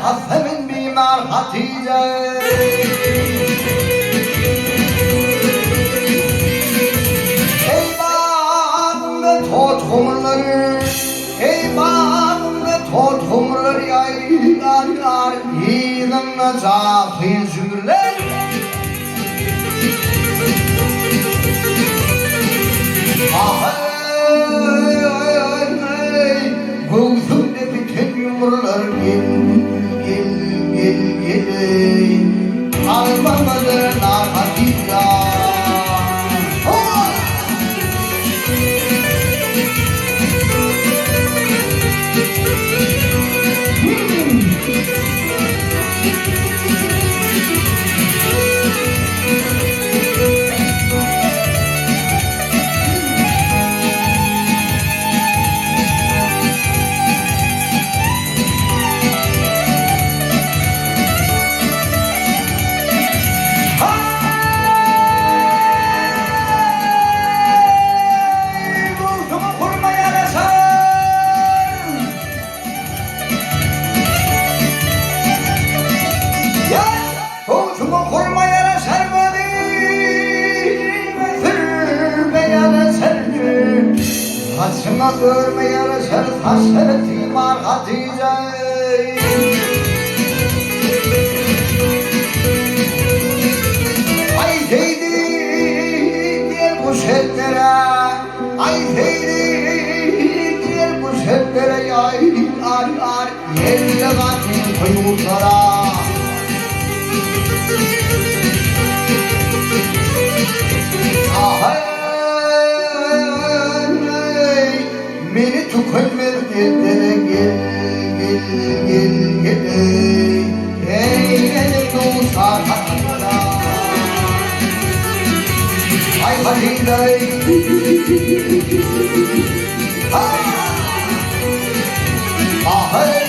Kasemin mimar Hatice. Tohumları, ey bağımda tohumları yaylar, yığınla cahil zümrüler. Ah ey, gözümde bütün yumrular gel, almamadır narkotika. Saçına örme yaraşır taşları timar Hatice. Ay seydi diğer kuşetlere, ay seydi diğer kuşetlere yay ar yerle katil kuyumutlara. Beni tükenmez dillere gel ey elim saatlara. Ay Hatice ah hey